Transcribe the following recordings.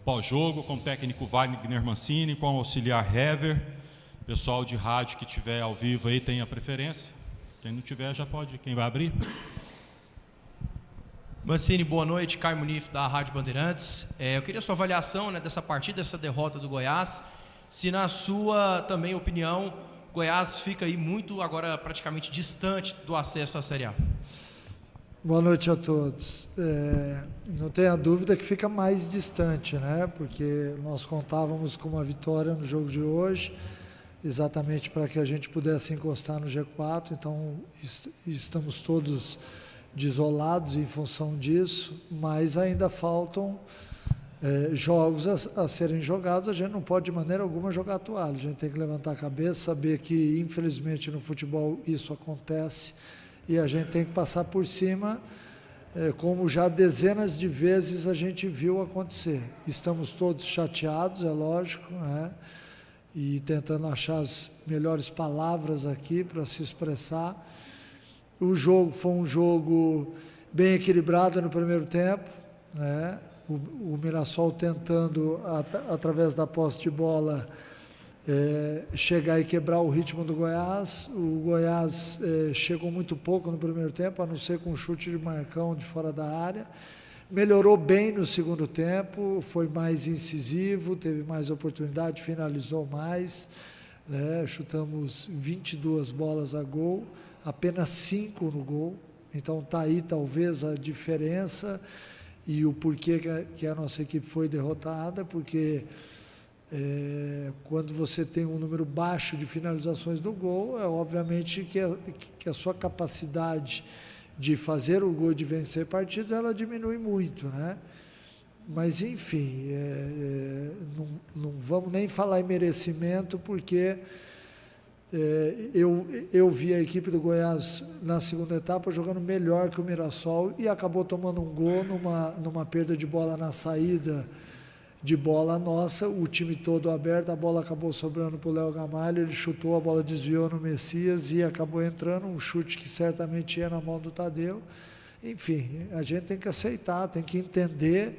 Pós-jogo, com o técnico Wagner Mancini, com o auxiliar Hever. Pessoal de rádio que estiver ao vivo aí tem a preferência. Quem não tiver já pode. Quem vai abrir? Mancini, boa noite. Caio Munif, da Rádio Bandeirantes. Eu queria sua avaliação, dessa partida, dessa derrota do Goiás. Se na sua também opinião, o Goiás fica aí muito agora praticamente distante do acesso à Série A. Boa noite a todos. Não tenha dúvida que fica mais distante, porque nós contávamos com uma vitória no jogo de hoje, exatamente para que a gente pudesse encostar no G4, então estamos todos desolados em função disso, mas ainda faltam jogos a serem jogados. A gente não pode de maneira alguma jogar a toalha, a gente tem que levantar a cabeça, saber que infelizmente no futebol isso acontece e a gente tem que passar por cima, como já dezenas de vezes a gente viu acontecer. Estamos todos chateados, é lógico, e tentando achar as melhores palavras aqui para se expressar. O jogo foi um jogo bem equilibrado no primeiro tempo, o Mirassol tentando, através da posse de bola, chegar e quebrar o ritmo do Goiás. O Goiás chegou muito pouco no primeiro tempo, a não ser com um chute de Marcão de fora da área. Melhorou bem no segundo tempo, foi mais incisivo, teve mais oportunidade, finalizou mais, chutamos 22 bolas a gol, apenas 5 no gol, então está aí talvez a diferença e o porquê que a nossa equipe foi derrotada, porque quando você tem um número baixo de finalizações do gol, obviamente que a sua capacidade de fazer o gol e de vencer partidas, ela diminui muito, Mas, enfim, não vamos nem falar em merecimento, porque eu vi a equipe do Goiás na segunda etapa jogando melhor que o Mirassol e acabou tomando um gol numa perda de bola na saída de bola nossa, o time todo aberto, a bola acabou sobrando para o Léo Gamalho, ele chutou, a bola desviou no Messias e acabou entrando, um chute que certamente ia na mão do Tadeu. Enfim, a gente tem que aceitar, tem que entender,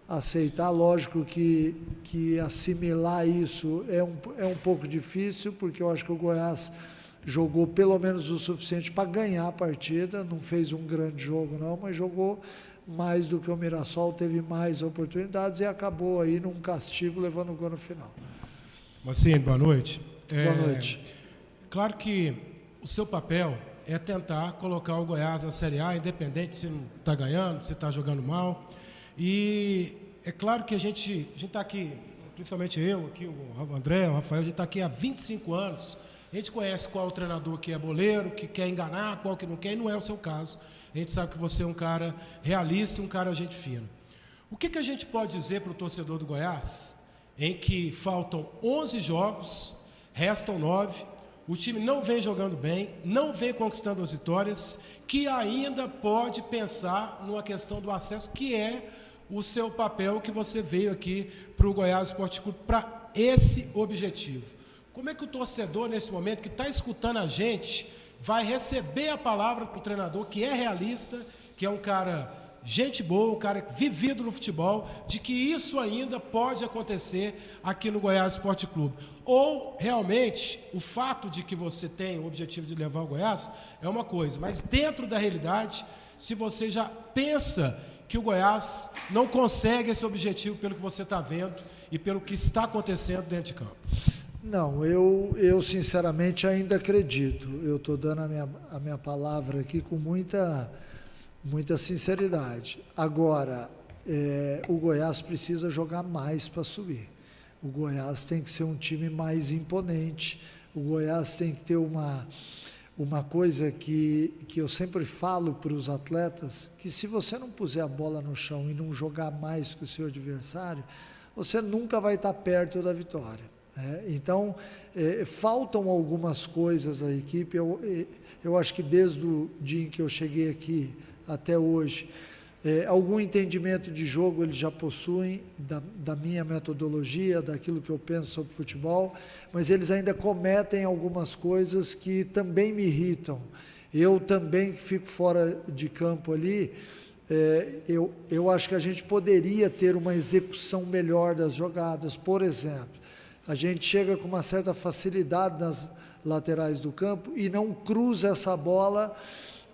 aceitar. Lógico que assimilar isso é um pouco difícil, porque eu acho que o Goiás jogou pelo menos o suficiente para ganhar a partida, não fez um grande jogo não, mas jogou mais do que o Mirassol, teve mais oportunidades e acabou aí num castigo levando o gol no final. Mancini, boa noite. Boa noite. Claro que o seu papel é tentar colocar o Goiás na Série A, independente se não está ganhando, se está jogando mal. E é claro que a gente está aqui, principalmente eu, aqui, o André, o Rafael, a gente está aqui há 25 anos. A gente conhece qual é o treinador que é boleiro, que quer enganar, qual que não quer, e não é o seu caso. A gente sabe que você é um cara realista, um cara gente fina. O que a gente pode dizer para o torcedor do Goiás, em que faltam 11 jogos, restam 9, o time não vem jogando bem, não vem conquistando as vitórias, que ainda pode pensar numa questão do acesso, que é o seu papel que você veio aqui para o Goiás Esporte Clube, para esse objetivo. Como é que o torcedor, nesse momento, que está escutando a gente, vai receber a palavra do treinador, que é realista, que é um cara gente boa, um cara vivido no futebol, de que isso ainda pode acontecer aqui no Goiás Esporte Clube? Ou, realmente, o fato de que você tem o objetivo de levar o Goiás é uma coisa, mas dentro da realidade, se você já pensa que o Goiás não consegue esse objetivo pelo que você está vendo e pelo que está acontecendo dentro de campo. Não, eu sinceramente ainda acredito. Eu estou dando a minha palavra aqui com muita sinceridade. Agora, o Goiás precisa jogar mais para subir. O Goiás tem que ser um time mais imponente. O Goiás tem que ter uma coisa que eu sempre falo para os atletas, que se você não puser a bola no chão e não jogar mais que o seu adversário, você nunca vai estar perto da vitória. Então, faltam algumas coisas à equipe. Eu acho que desde o dia em que eu cheguei aqui até hoje, algum entendimento de jogo eles já possuem, da minha metodologia, daquilo que eu penso sobre futebol, mas eles ainda cometem algumas coisas que também me irritam. Eu também fico fora de campo ali, eu acho que a gente poderia ter uma execução melhor das jogadas. Por exemplo, a gente chega com uma certa facilidade nas laterais do campo e não cruza essa bola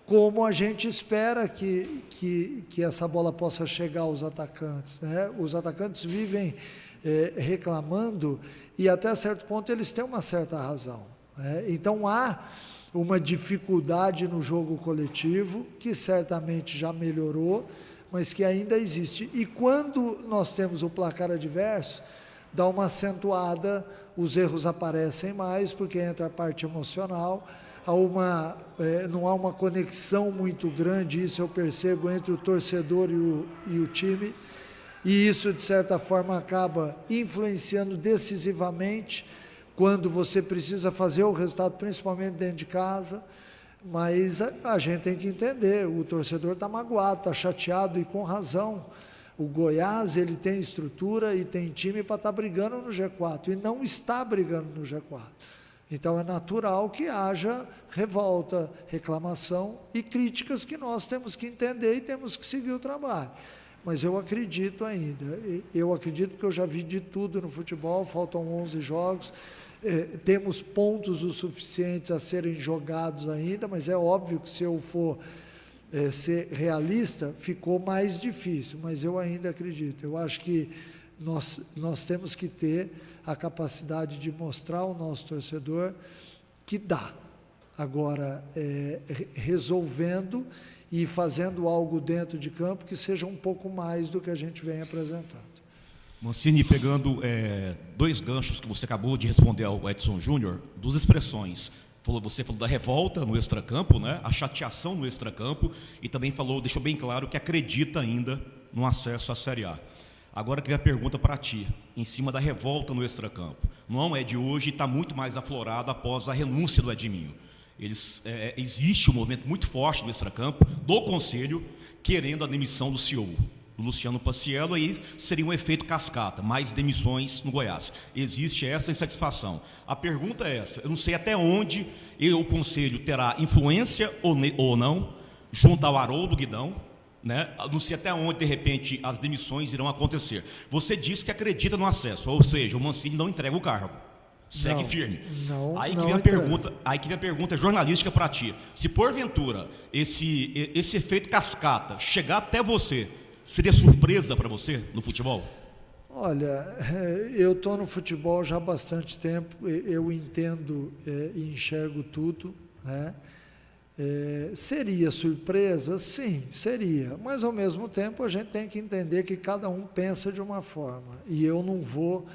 como a gente espera que essa bola possa chegar aos atacantes, né? Os atacantes vivem reclamando e até certo ponto eles têm uma certa razão, né? Então há uma dificuldade no jogo coletivo que certamente já melhorou, mas que ainda existe. E quando nós temos o placar adverso, dá uma acentuada, os erros aparecem mais, porque entra a parte emocional, não há uma conexão muito grande, isso eu percebo, entre o torcedor e o time, e isso, de certa forma, acaba influenciando decisivamente quando você precisa fazer o resultado, principalmente dentro de casa. Mas a gente tem que entender, o torcedor está magoado, está chateado, e com razão. O Goiás, ele tem estrutura e tem time para estar brigando no G4, e não está brigando no G4. Então é natural que haja revolta, reclamação e críticas que nós temos que entender e temos que seguir o trabalho. Mas eu acredito ainda, eu acredito que eu já vi de tudo no futebol, faltam 11 jogos, temos pontos o suficientes a serem jogados ainda, mas é óbvio que se eu for ser realista, ficou mais difícil, mas eu ainda acredito. Eu acho que nós temos que ter a capacidade de mostrar ao nosso torcedor que dá. Agora, resolvendo e fazendo algo dentro de campo que seja um pouco mais do que a gente vem apresentando. Mancini, pegando 2 ganchos que você acabou de responder ao Edson Júnior, 2 expressões. Você falou da revolta no extracampo, né? A chateação no extracampo, e também deixou bem claro que acredita ainda no acesso à Série A. Agora que vem a pergunta para ti, em cima da revolta no extracampo. Não é de hoje e está muito mais aflorado após a renúncia do Edminho. Existe um movimento muito forte no extracampo do Conselho querendo a demissão do CEO, do Luciano Paciello, aí seria um efeito cascata, mais demissões no Goiás. Existe essa insatisfação. A pergunta é essa, eu não sei até onde o Conselho terá influência ou não, junto ao Haroldo Guidão, né? Não sei até onde, de repente, as demissões irão acontecer. Você disse que acredita no acesso, ou seja, o Mancini não entrega o cargo. Segue firme. Aí que vem a pergunta jornalística para ti. Se porventura esse efeito cascata chegar até você, seria surpresa para você no futebol? Olha, eu estou no futebol já há bastante tempo, eu entendo e enxergo tudo, né? Seria surpresa? Sim, seria. Mas, ao mesmo tempo, a gente tem que entender que cada um pensa de uma forma. E eu não vou,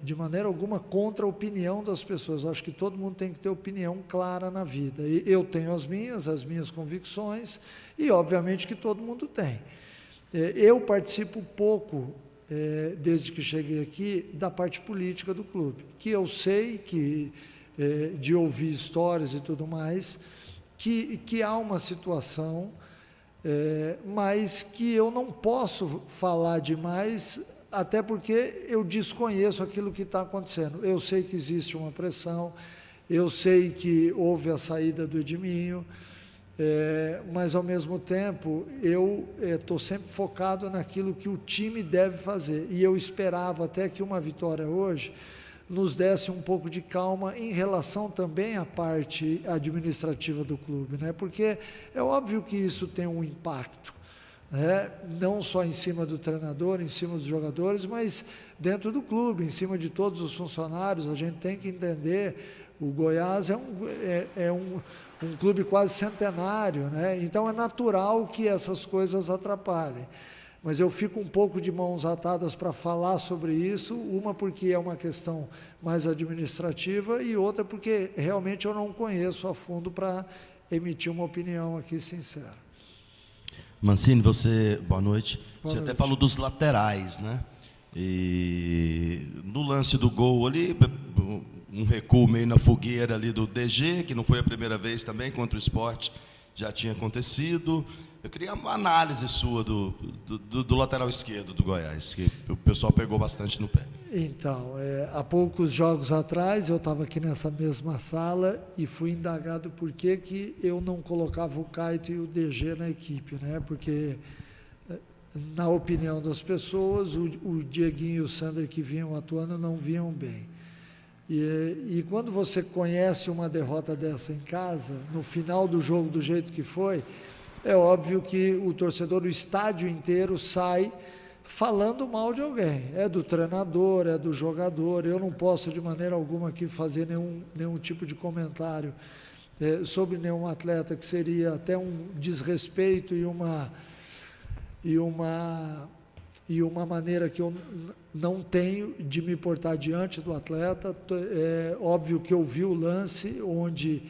de maneira alguma, contra a opinião das pessoas. Acho que todo mundo tem que ter opinião clara na vida. E eu tenho as minhas convicções, e, obviamente, que todo mundo tem. Eu participo pouco, desde que cheguei aqui, da parte política do clube, que eu sei que, de ouvir histórias e tudo mais, que há uma situação, mas que eu não posso falar demais, até porque eu desconheço aquilo que está acontecendo. Eu sei que existe uma pressão, eu sei que houve a saída do Edminho, mas, ao mesmo tempo, eu estou sempre focado naquilo que o time deve fazer. E eu esperava até que uma vitória hoje nos desse um pouco de calma em relação também à parte administrativa do clube, né? Porque é óbvio que isso tem um impacto, né? Não só em cima do treinador, em cima dos jogadores, mas dentro do clube, em cima de todos os funcionários. A gente tem que entender, o Goiás é um clube quase centenário, né? Então é natural que essas coisas atrapalhem. Mas eu fico um pouco de mãos atadas para falar sobre isso, uma porque é uma questão mais administrativa e outra porque realmente eu não conheço a fundo para emitir uma opinião aqui sincera. Mancini, boa noite. Boa noite. Até falou dos laterais, né? E no lance do gol ali, um recuo meio na fogueira ali do DG, que não foi a primeira vez também, contra o Sport, já tinha acontecido. Eu queria uma análise sua do lateral esquerdo do Goiás, que o pessoal pegou bastante no pé. Então, há poucos jogos atrás, eu estava aqui nessa mesma sala e fui indagado por que eu não colocava o Caito e o DG na equipe, né? Porque, na opinião das pessoas, o Dieguinho e o Sander que vinham atuando não vinham bem. E quando você conhece uma derrota dessa em casa, no final do jogo, do jeito que foi, é óbvio que o torcedor, o estádio inteiro sai falando mal de alguém, é do treinador, é do jogador. Eu não posso de maneira alguma aqui fazer nenhum tipo de comentário sobre nenhum atleta, que seria até um desrespeito e uma maneira que eu não tenho de me portar diante do atleta. É óbvio que eu vi o lance onde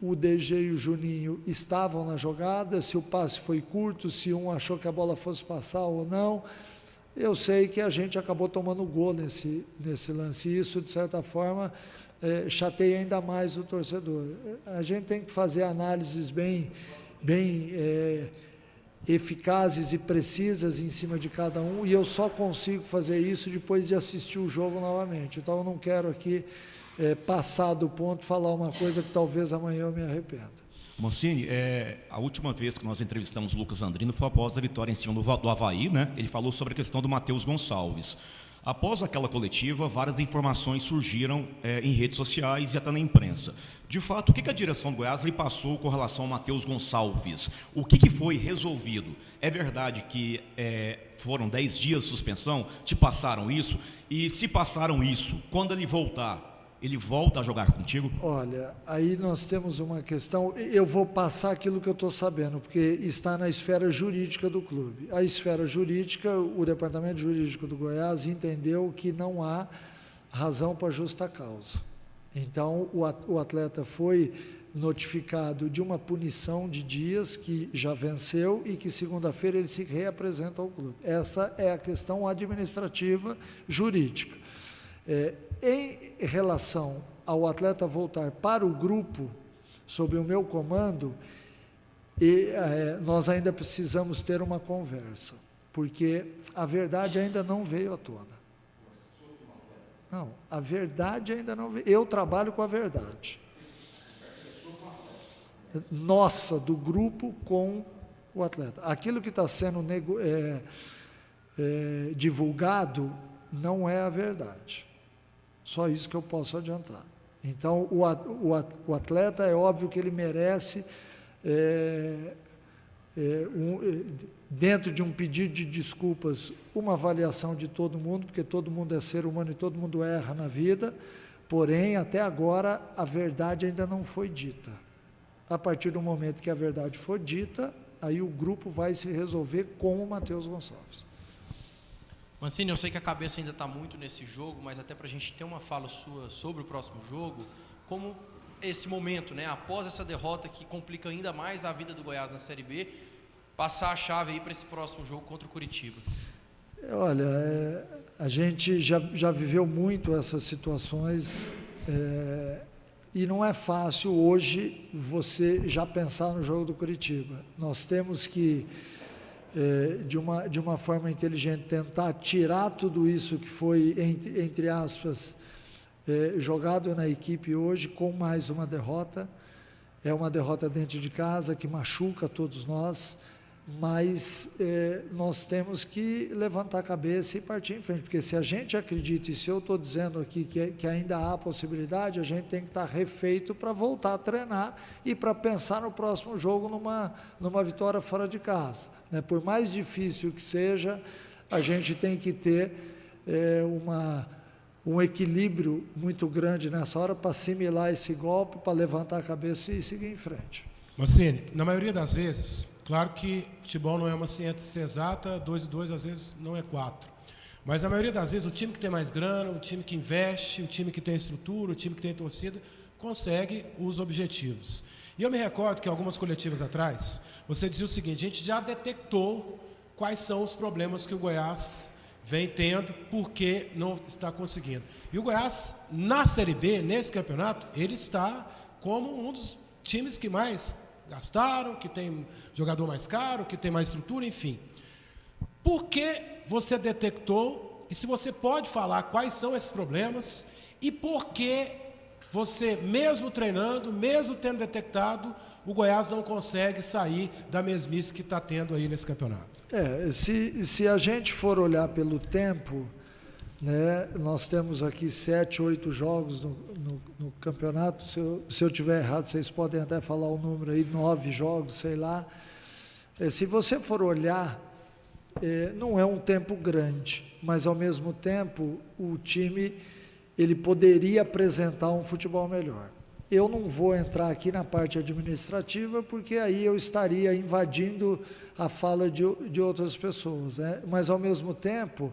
o DG e o Juninho estavam na jogada, se o passe foi curto, se um achou que a bola fosse passar ou não. Eu sei que a gente acabou tomando gol nesse lance, e isso, de certa forma, chateia ainda mais o torcedor. A gente tem que fazer análises bem eficazes e precisas em cima de cada um, e eu só consigo fazer isso depois de assistir o jogo novamente. Então, eu não quero aqui, passar do ponto, falar uma coisa que talvez amanhã eu me arrependa. Mancini, a última vez que nós entrevistamos o Lucas Andrino foi após a vitória em cima do Avaí, né? Ele falou sobre a questão do Matheus Gonçalves. Após aquela coletiva, várias informações surgiram em redes sociais e até na imprensa. De fato, o que a direção do Goiás lhe passou com relação ao Matheus Gonçalves? O que foi resolvido? É verdade que foram 10 dias de suspensão? Te passaram isso? E se passaram isso, quando ele voltar, ele volta a jogar contigo? Olha, aí nós temos uma questão. Eu vou passar aquilo que eu estou sabendo, porque está na esfera jurídica do clube. A esfera jurídica, o Departamento Jurídico do Goiás entendeu que não há razão para justa causa. Então, o atleta foi notificado de uma punição de dias que já venceu e que segunda-feira ele se reapresenta ao clube. Essa é a questão administrativa jurídica. Em relação ao atleta voltar para o grupo, sob o meu comando, nós ainda precisamos ter uma conversa, porque a verdade ainda não veio à tona. Não, a verdade ainda não veio. Eu trabalho com a verdade. Nossa, do grupo com o atleta. Aquilo que está sendo divulgado não é a verdade. Só isso que eu posso adiantar. Então, o atleta, é óbvio que ele merece, dentro de um pedido de desculpas, uma avaliação de todo mundo, porque todo mundo é ser humano e todo mundo erra na vida, porém, até agora, a verdade ainda não foi dita. A partir do momento que a verdade for dita, aí o grupo vai se resolver com o Matheus Gonçalves. Mancini, eu sei que a cabeça ainda está muito nesse jogo, mas até para a gente ter uma fala sua sobre o próximo jogo, como esse momento, né, após essa derrota que complica ainda mais a vida do Goiás na Série B, passar a chave aí para esse próximo jogo contra o Curitiba. Olha, a gente já viveu muito essas situações, e não é fácil hoje você já pensar no jogo do Curitiba. Nós temos que, de uma forma inteligente, tentar tirar tudo isso que foi, entre aspas, jogado na equipe hoje, com mais uma derrota. É uma derrota dentro de casa que machuca todos nós, mas nós temos que levantar a cabeça e partir em frente, porque se a gente acredita, e se eu estou dizendo aqui que ainda há possibilidade, a gente tem que estar refeito para voltar a treinar e para pensar no próximo jogo numa vitória fora de casa, né? Por mais difícil que seja, a gente tem que ter um equilíbrio muito grande nessa hora para assimilar esse golpe, para levantar a cabeça e seguir em frente. Mancini, na maioria das vezes, claro que futebol não é uma ciência exata, 2 e 2 às vezes não é 4. Mas na maioria das vezes o time que tem mais grana, o time que investe, o time que tem estrutura, o time que tem torcida, consegue os objetivos. E eu me recordo que algumas coletivas atrás, você dizia o seguinte: a gente já detectou quais são os problemas que o Goiás vem tendo, porque não está conseguindo. E o Goiás, na Série B, nesse campeonato, ele está como um dos times que mais gastaram, que tem jogador mais caro, que tem mais estrutura, enfim. Por que você detectou e se você pode falar quais são esses problemas e por que você, mesmo treinando, mesmo tendo detectado, o Goiás não consegue sair da mesmice que está tendo aí nesse campeonato. Se a gente for olhar pelo tempo, né, nós temos aqui 7, 8 jogos no campeonato. Se eu tiver errado, vocês podem até falar o número aí, 9 jogos, sei lá. Se você for olhar, não é um tempo grande, mas ao mesmo tempo o time ele poderia apresentar um futebol melhor. Eu não vou entrar aqui na parte administrativa, porque aí eu estaria invadindo a fala de outras pessoas, né? Mas ao mesmo tempo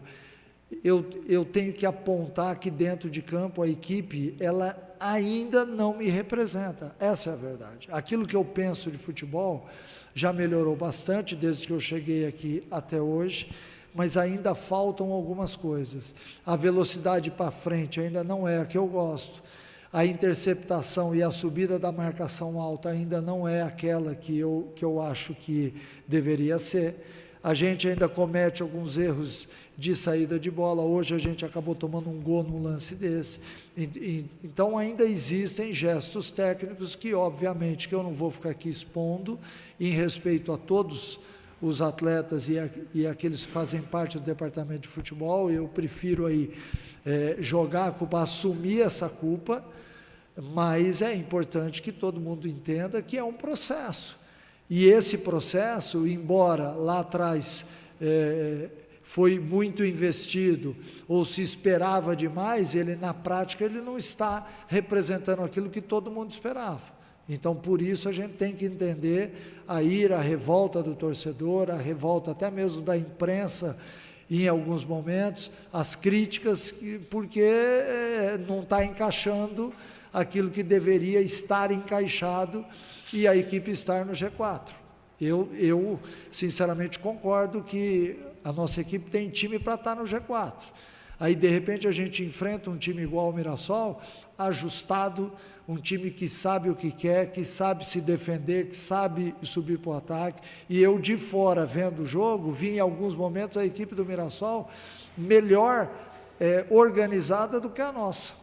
eu tenho que apontar que dentro de campo a equipe ela ainda não me representa, essa é a verdade. Aquilo que eu penso de futebol já melhorou bastante desde que eu cheguei aqui até hoje, mas ainda faltam algumas coisas. A velocidade para frente ainda não é a que eu gosto, a interceptação e a subida da marcação alta ainda não é aquela que eu acho que deveria ser. A gente ainda comete alguns erros de saída de bola. Hoje a gente acabou tomando um gol num lance desse. Então ainda existem gestos técnicos que obviamente que eu não vou ficar aqui expondo em respeito a todos os atletas e aqueles que fazem parte do departamento de futebol. Eu prefiro aí jogar a culpa, assumir essa culpa, mas é importante que todo mundo entenda que é um processo. E esse processo, embora lá atrás foi muito investido ou se esperava demais, ele na prática ele não está representando aquilo que todo mundo esperava. Então, por isso, a gente tem que entender a ira, a revolta do torcedor, a revolta até mesmo da imprensa em alguns momentos, as críticas, porque não está encaixando aquilo que deveria estar encaixado e a equipe estar no G4. Eu sinceramente concordo que a nossa equipe tem time para estar no G4. Aí, de repente, a gente enfrenta um time igual ao Mirassol, ajustado, um time que sabe o que quer, que sabe se defender, que sabe subir para o ataque. E eu, de fora, vendo o jogo, vi em alguns momentos a equipe do Mirassol melhor organizada do que a nossa.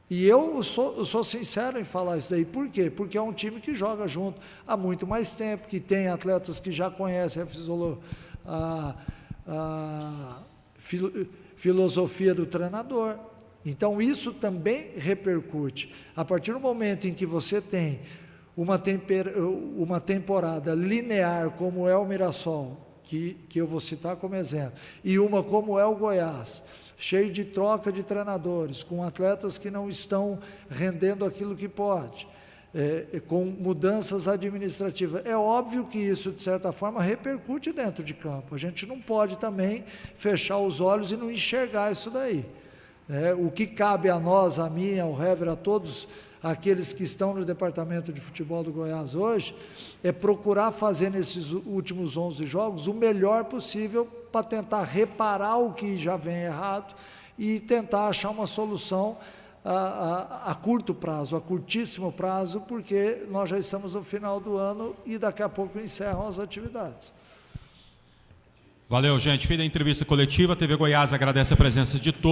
E eu sou sincero em falar isso daí. Por quê? Porque é um time que joga junto há muito mais tempo, que tem atletas que já conhecem a filosofia do treinador. Então, isso também repercute. A partir do momento em que você tem uma temporada linear, como é o Mirassol, que eu vou citar como exemplo, e uma como é o Goiás, cheio de troca de treinadores, com atletas que não estão rendendo aquilo que pode, com mudanças administrativas. É óbvio que isso, de certa forma, repercute dentro de campo. A gente não pode também fechar os olhos e não enxergar isso daí. O que cabe a nós, a mim, ao Hever, a todos aqueles que estão no departamento de futebol do Goiás hoje, é procurar fazer nesses últimos 11 jogos o melhor possível para tentar reparar o que já vem errado e tentar achar uma solução a curto prazo, a curtíssimo prazo, porque nós já estamos no final do ano e daqui a pouco encerram as atividades. Valeu, gente. Fim da entrevista coletiva. A TV Goiás agradece a presença de todos.